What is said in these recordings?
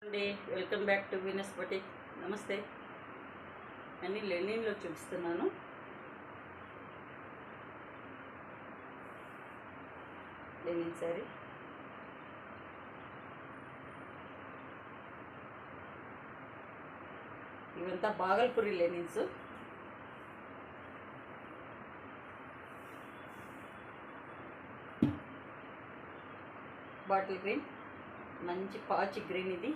అండి, welcome back to Venus boutique. నమస్తే. అన్ని లెనిన్లో చూపిస్తున్నాను. లెనిన్ శారీ ఇవంతా బాగల్పూరి లెనిన్స్. బాటిల్ గ్రీన్, మంచి పాచి గ్రీన్. ఇది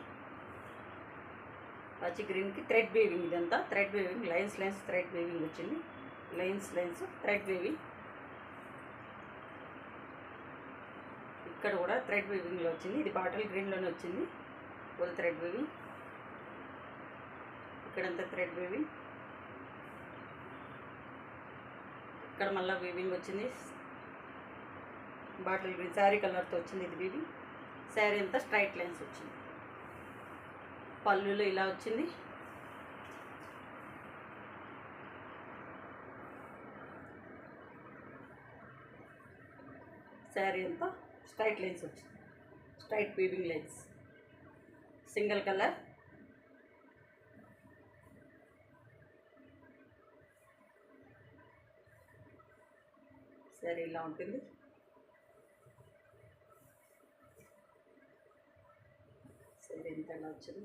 పాచి గ్రీన్కి థ్రెడ్ వీవింగ్. ఇదంతా thread weaving, lines thread weaving వచ్చింది. Lines thread weaving. ఇక్కడ కూడా థ్రెడ్ వీవింగ్లో వచ్చింది. ఇది బాటిల్ గ్రీన్లోనే వచ్చింది. Full thread weaving. ఇక్కడంతా థ్రెడ్ వీవింగ్. ఇక్కడ మళ్ళీ వీవింగ్ వచ్చింది. బాటిల్ గ్రీన్ శారీ కలర్తో వచ్చింది. ఇది వీవింగ్. శారీ అంతా స్ట్రైట్ లైన్స్ వచ్చింది. పళ్ళులో ఇలా వచ్చింది. శారీ అంతా స్ట్రైట్ లైన్స్ వచ్చింది. Straight weaving lines. Single colour. Saree ఇలా ఉంటుంది. శారీ ఎంత ఇలా వచ్చింది.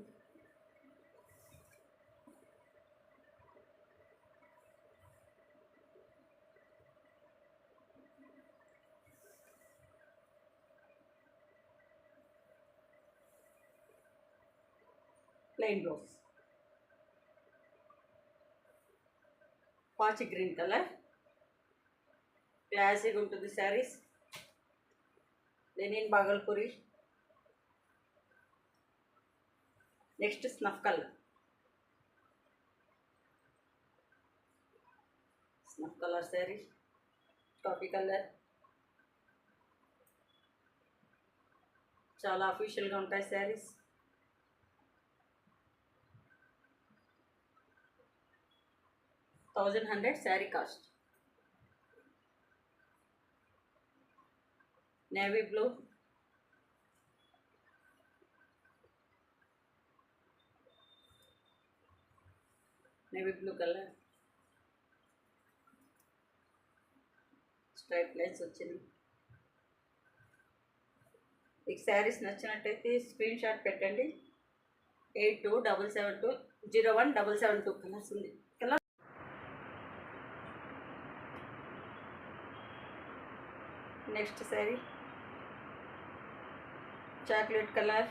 ప్లెయిన్ బ్లౌజ్, పాచి గ్రీన్ కలర్. క్లాసిక్ ఉంటుంది sarees. Linen Bhagalpuri. Next snuff colour. Snuff colour saree, coffee colour. చాలా అఫీషియల్గా ఉంటాయి saris. $1100 sari cost. Navy blue, navy blue colour. Straight lines వచ్చింది. మీకు శారీస్ నచ్చినట్టయితే స్క్రీన్ షాట్ పెట్టండి. 8277201772 కలర్స్ ఉంది. Colour next sari chocolate colour.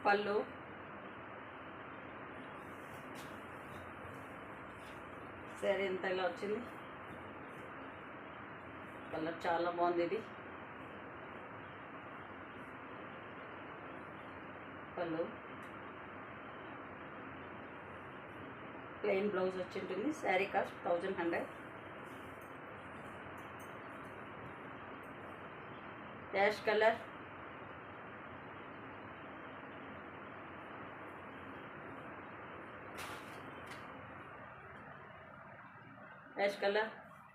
పళ్ళు, శారీ ఎంత ఇలా వచ్చింది. కలర్ చాలా బాగుంది. ఇది పళ్ళు. ప్లెయిన్ బ్లౌజ్ వచ్చి ఉంటుంది. Saree cost 1100. Ash colour, ash colour.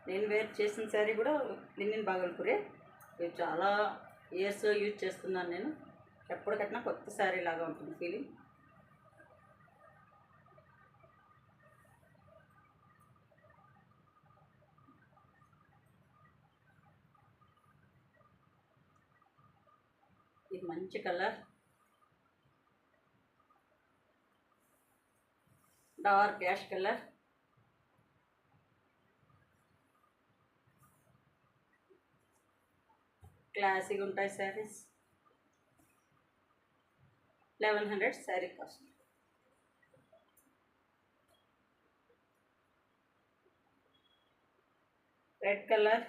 నేను వేర్ చేసిన శారీ కూడా లినిన్ బాగల్పూరే. ఇది చాలా ఇయర్స్ యూజ్ చేస్తున్నాను నేను. ఎప్పటికట్నా కొత్త శారీ లాగా ఉంటుంది ఫీలింగ్. ఇది మంచి colour, dark ash colour. Classic ఉంటాయి saris. 1100 sari cost. Red colour,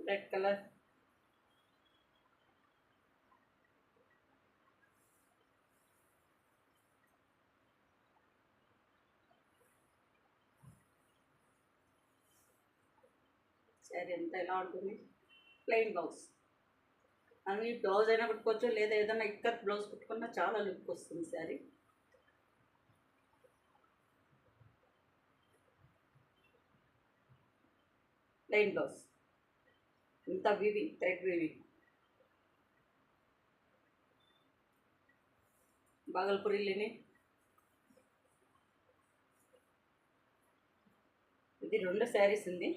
red colour. Sari అంతా ఎలా ఉంటుంది, ప్లెయిన్ బ్లౌజ్. అని బ్లౌజ్ అయినా కుట్టుకోవచ్చు, లేదా ఏదైనా ఇక్కత్ బ్లౌజ్ కుట్టుకున్నా చాలా లుక్ వస్తుంది శారీ. ప్లెయిన్ బ్లౌజ్, ఇంత వీవింగ్, థ్రెడ్ వీవింగ్. బాగల్పూరి లేని ఇది 2 శారీస్ ఉంది.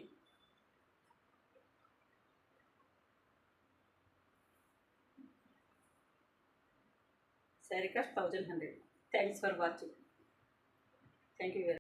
Sari cost 1100. Thanks for watching. Thank you very